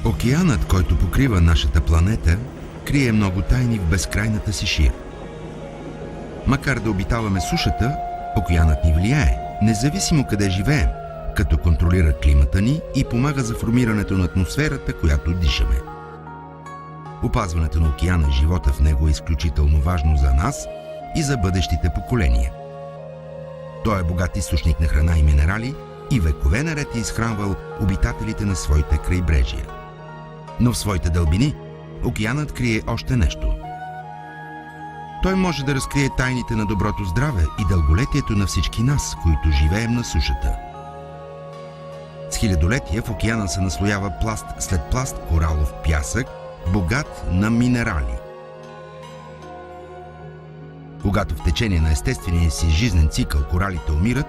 Океанът, който покрива нашата планета, крие много тайни в безкрайната си шир. Макар да обитаваме сушата, океанът ни влияе, независимо къде живеем, като контролира климата ни и помага за формирането на атмосферата, която дишаме. Опазването на океана и живота в него е изключително важно за нас и за бъдещите поколения. Той е богат източник на храна и минерали и векове наред е изхранвал обитателите на своите крайбрежия. Но в своите дълбини океанът крие още нещо. Той може да разкрие тайните на доброто здраве и дълголетието на всички нас, които живеем на сушата. С хилядолетия в океана се наслоява пласт след пласт коралов пясък, богат на минерали. Когато в течение на естествения си жизнен цикъл коралите умират,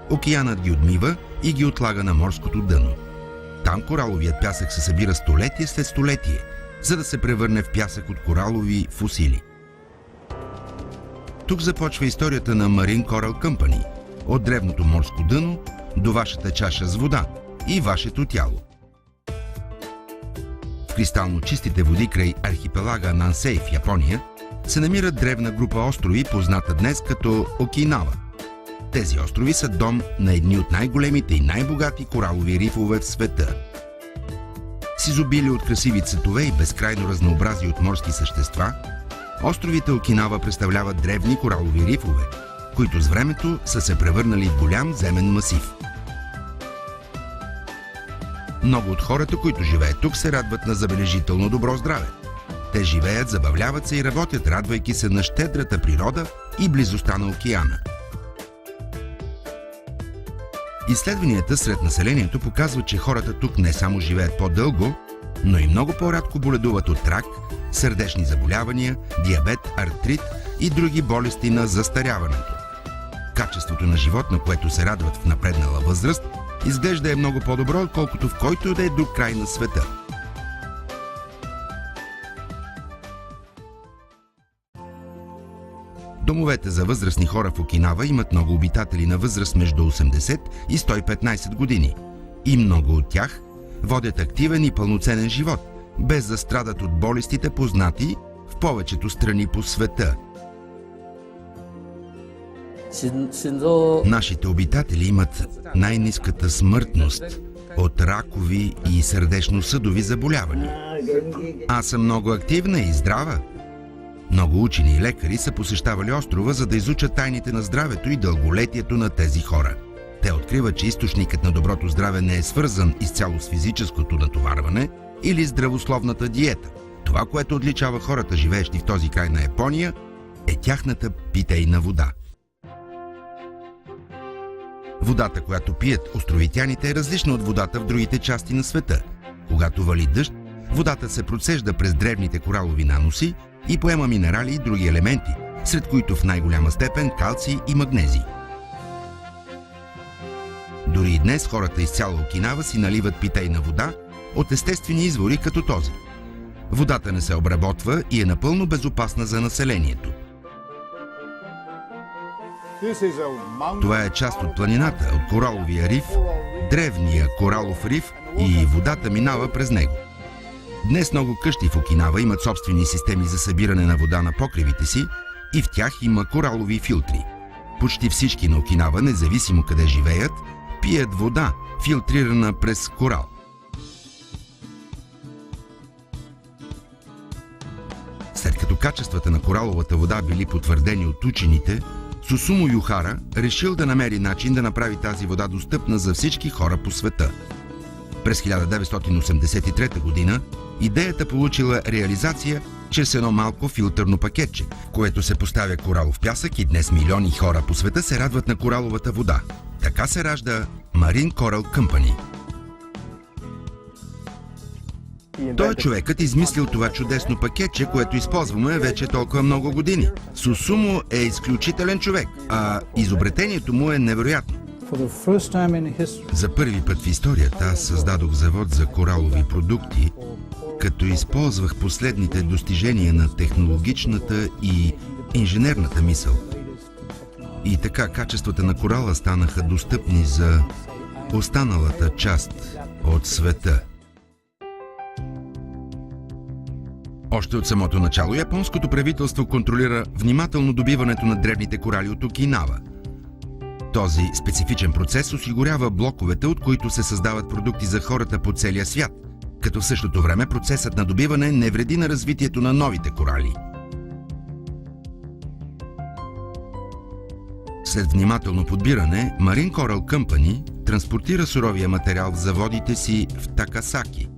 океанът ги отмива и ги отлага на морското дъно. Там кораловият пясък се събира столетие след столетие, за да се превърне в пясък от коралови фосили. Тук започва историята на Marine Coral Company, от древното морско дъно до вашата чаша с вода и вашето тяло. В кристално чистите води край архипелага Нансей в Япония се намира древна група острови, позната днес като Окинава. Тези острови са дом на едни от най-големите и най-богати коралови рифове в света. С изобилие от красиви цветове и безкрайно разнообразие от морски същества, островите Окинава представляват древни коралови рифове, които с времето са се превърнали в голям земен масив. Много от хората, които живеят тук, се радват на забележително добро здраве. Те живеят, забавляват се и работят, радвайки се на щедрата природа и близостта на океана. Изследванията сред населението показват, че хората тук не само живеят по-дълго, но и много по-рядко боледуват от рак, сърдечни заболявания, диабет, артрит и други болести на застаряването. Качеството на живот, на което се радват в напреднала възраст, изглежда е много по-добро, отколкото в който и да е друг край на света. Домовете за възрастни хора в Окинава имат много обитатели на възраст между 80 и 115 години. И много от тях водят активен и пълноценен живот, без да страдат от болестите, познати в повечето страни по света. Нашите обитатели имат най-ниската смъртност от ракови и сърдечно-съдови заболявания. Аз съм много активна и здрава. Много учени и лекари са посещавали острова, за да изучат тайните на здравето и дълголетието на тези хора. Те откриват, че източникът на доброто здраве не е свързан изцяло с физическото натоварване или здравословната диета. Това, което отличава хората, живеещи в този край на Япония, е тяхната питейна вода. Водата, която пият островитяните, е различна от водата в другите части на света. Когато вали дъжд, водата се процежда през древните коралови наноси и поема минерали и други елементи, сред които в най-голяма степен калций и магнезий. Дори и днес хората из цяла Окинава си наливат питейна вода от естествени извори като този. Водата не се обработва и е напълно безопасна за населението. Това е част от планината, от кораловия риф, древния коралов риф, и водата минава през него. Днес много къщи в Окинава имат собствени системи за събиране на вода на покривите си и в тях има коралови филтри. Почти всички на Окинава, независимо къде живеят, пият вода, филтрирана през корал. След като качествата на кораловата вода били потвърдени от учените, Сусумо Юхара решил да намери начин да направи тази вода достъпна за всички хора по света. През 1983 година идеята получила реализация чрез едно малко филтърно пакетче, в което се поставя коралов пясък, и днес милиони хора по света се радват на кораловата вода. Така се ражда Marine Coral Company. Той е човекът измислил това чудесно пакетче, което използваме вече толкова много години. Сусумо е изключителен човек, а изобретението му е невероятно. За първи път в историята аз създадох завод за коралови продукти, като използвах последните достижения на технологичната и инженерната мисъл. И така качествата на корала станаха достъпни за останалата част от света. Още от самото начало японското правителство контролира внимателно добиването на древните корали от Окинава. Този специфичен процес осигурява блоковете, от които се създават продукти за хората по целия свят, като в същото време процесът на добиване не вреди на развитието на новите корали. След внимателно подбиране, Marine Coral Company транспортира суровия материал в заводите си в Такасаки.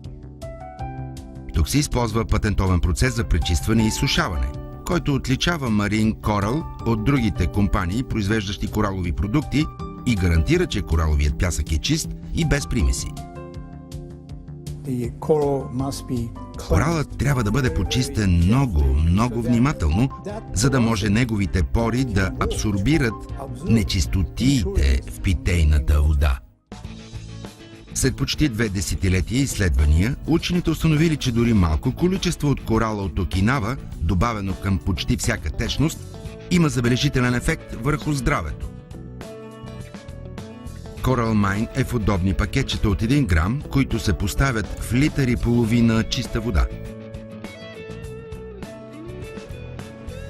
Тук се използва патентован процес за пречистване и изсушаване, който отличава Marine Coral от другите компании, произвеждащи коралови продукти, и гарантира, че кораловият пясък е чист и без примеси. Коралът трябва да бъде почистен много внимателно, за да може неговите пори да абсорбират нечистотиите в питейната вода. След почти 2 десетилетия изследвания, учените установили, че дори малко количество от корала от Окинава, добавено към почти всяка течност, има забележителен ефект върху здравето. Coral Mine е в удобни пакетчета от 1 грам, които се поставят в литър и половина чиста вода.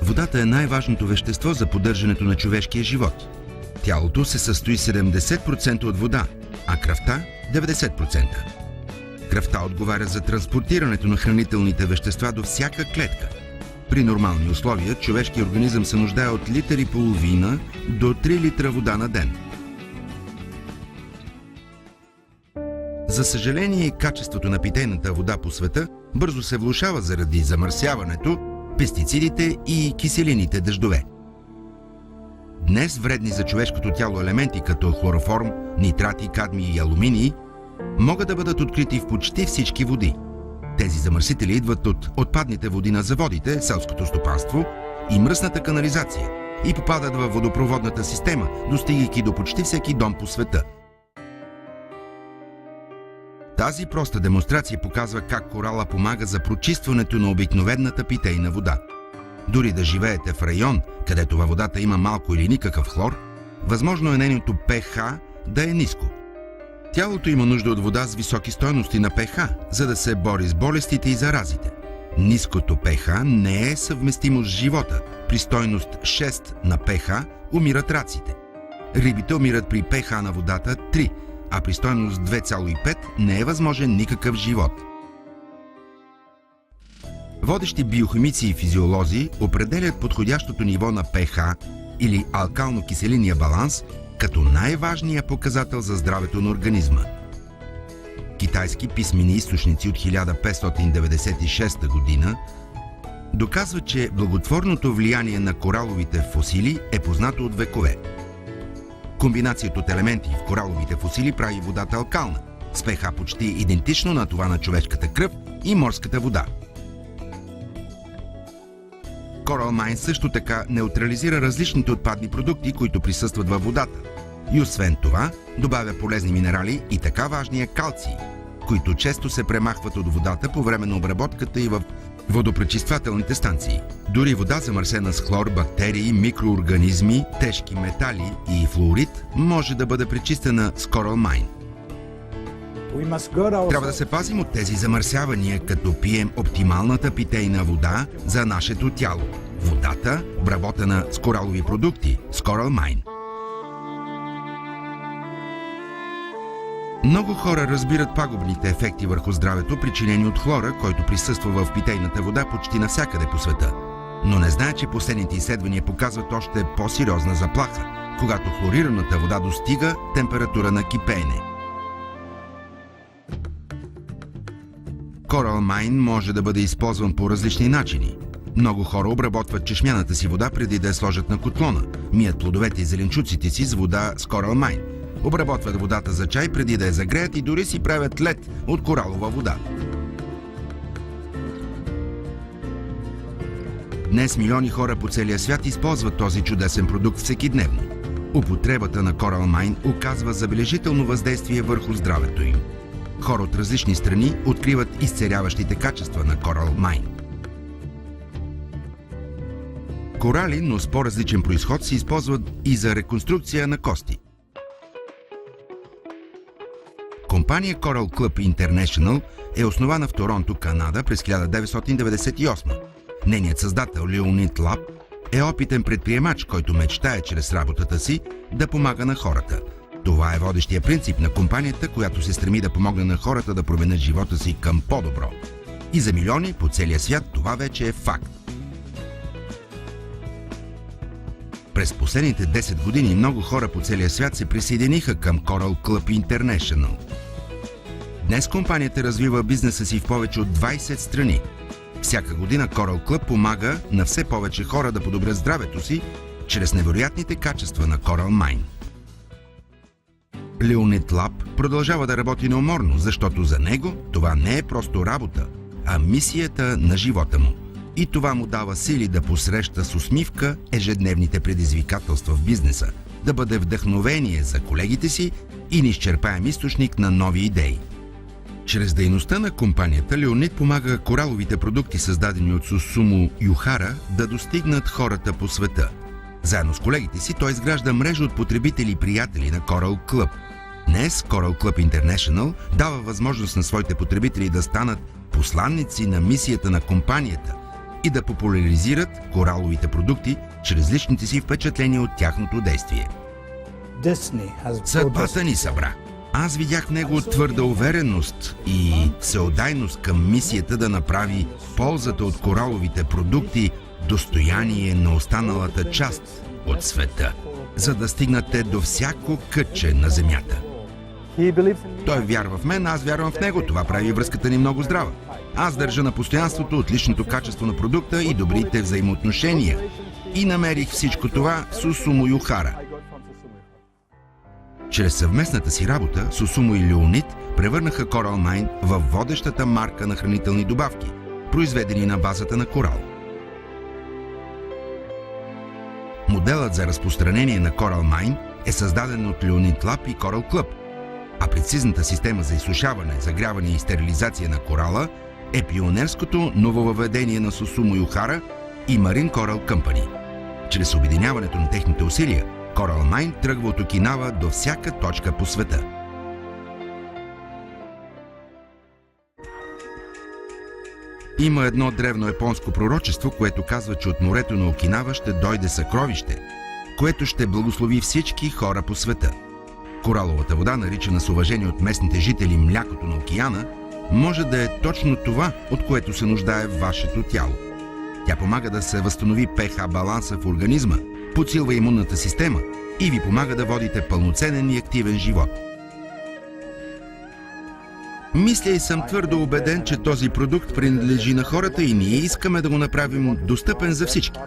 Водата е най-важното вещество за поддържането на човешкия живот. Тялото се състои 70% от вода, а кръвта – 90%. Кръвта отговаря за транспортирането на хранителните вещества до всяка клетка. При нормални условия човешкият организъм се нуждае от литър и половина до 3 литра вода на ден. За съжаление, качеството на питейната вода по света бързо се влошава заради замърсяването, пестицидите и киселините дъждове. Днес вредни за човешкото тяло елементи като хлороформ, нитрати, кадмий и алуминий могат да бъдат открити в почти всички води. Тези замърсители идват от отпадните води на заводите, селското стопанство и мръсната канализация и попадат във водопроводната система, достигайки до почти всеки дом по света. Тази проста демонстрация показва как корала помага за прочистването на обикновената питейна вода. Дори да живеете в район, където във водата има малко или никакъв хлор, възможно е нейното pH да е ниско. Тялото има нужда от вода с високи стойности на pH, за да се бори с болестите и заразите. Ниското pH не е съвместимо с живота. При стойност 6 на pH умират раците. Рибите умират при pH на водата 3, а при стойност 2,5 не е възможен никакъв живот. Водещи биохимици и физиолози определят подходящото ниво на pH или алкално-киселинния баланс като най-важния показател за здравето на организма. Китайски писмени източници от 1596 година доказват, че благотворното влияние на кораловите фосили е познато от векове. Комбинацията от елементи в кораловите фосили прави водата алкална, с pH почти идентично на това на човешката кръв и морската вода. Coral Mine също така неутрализира различните отпадни продукти, които присъстват във водата. И освен това, добавя полезни минерали и така важния калций, които често се премахват от водата по време на обработката и в водопречиствателните станции. Дори вода замърсена с хлор, бактерии, микроорганизми, тежки метали и флуорид може да бъде пречистена с Coral Mine. Трябва да се пазим от тези замърсявания, като пием оптималната питейна вода за нашето тяло. Водата, обработена с коралови продукти, с Coral Mine. Много хора разбират пагубните ефекти върху здравето, причинени от хлора, който присъства в питейната вода почти навсякъде по света. Но не знаят, че последните изследвания показват още по-сериозна заплаха, когато хлорираната вода достига температура на кипеене. Coral Mine може да бъде използван по различни начини. Много хора обработват чешмяната си вода преди да я сложат на котлона, мият плодовете и зеленчуците си с вода с Coral Mine, обработват водата за чай преди да я загреят и дори си правят лед от коралова вода. Днес милиони хора по целия свят използват този чудесен продукт всекидневно. Употребата на Coral Mine оказва забележително въздействие върху здравето им. Хора от различни страни откриват изцеляващите качества на Coral Mine. Корали, но с по-различен произход, се използват и за реконструкция на кости. Компания Coral Club International е основана в Торонто, Канада през 1998. Нейният създател Леонид Лап е опитен предприемач, който мечтае чрез работата си да помага на хората. Това е водещия принцип на компанията, която се стреми да помогне на хората да променят живота си към по-добро. И за милиони по целия свят това вече е факт. През последните 10 години много хора по целия свят се присъединиха към Coral Club International. Днес компанията развива бизнеса си в повече от 20 страни. Всяка година Coral Club помага на все повече хора да подобрят здравето си чрез невероятните качества на Coral Mine. Леонид Лап продължава да работи неуморно, защото за него това не е просто работа, а мисията на живота му. И това му дава сили да посреща с усмивка ежедневните предизвикателства в бизнеса, да бъде вдъхновение за колегите си и неизчерпаем източник на нови идеи. Чрез дейността на компанията Леонид помага кораловите продукти, създадени от Сусумо Юхара, да достигнат хората по света. Заедно с колегите си той изгражда мрежа от потребители и приятели на Coral Club. Днес Coral Club International дава възможност на своите потребители да станат посланници на мисията на компанията и да популяризират кораловите продукти чрез личните си впечатления от тяхното действие. Съдбата ни събра. Аз видях в него твърда увереност и всеотдайност към мисията да направи ползата от кораловите продукти достояние на останалата част от света, за да стигнат те до всяко кътче на земята. Той вярва в мен, аз вярвам в него. Това прави връзката ни много здрава. Аз държа на постоянството, отличното качество на продукта и добрите взаимоотношения. И намерих всичко това в Сусумо Юхара. Чрез съвместната си работа, Сусумо и Леонид превърнаха Coral Mine в водещата марка на хранителни добавки, произведени на базата на корал. Моделът за разпространение на Coral Mine е създаден от Леонид Лап и Coral Club, а прецизната система за изсушаване, загряване и стерилизация на корала е пионерското нововъведение на Сусумо Юхара и Marine Coral Company. Чрез обединяването на техните усилия, Coral Mine тръгва от Окинава до всяка точка по света. Има едно древно японско пророчество, което казва, че от морето на Окинава ще дойде съкровище, което ще благослови всички хора по света. Кораловата вода, наричана с уважение от местните жители млякото на океана, може да е точно това, от което се нуждае вашето тяло. Тя помага да се възстанови pH баланса в организма, подсилва имунната система и ви помага да водите пълноценен и активен живот. Мисля и съм твърдо убеден, че този продукт принадлежи на хората и ние искаме да го направим достъпен за всички.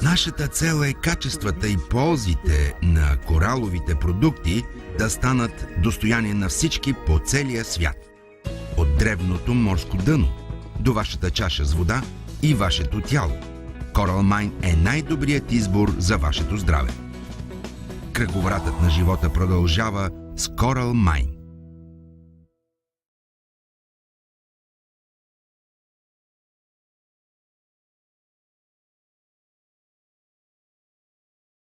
Нашата цел е качествата и ползите на кораловите продукти да станат достояние на всички по целия свят. От древното морско дъно до вашата чаша с вода и вашето тяло. Coral Mine е най-добрият избор за вашето здраве. Кръговратът на живота продължава с Coral Mine.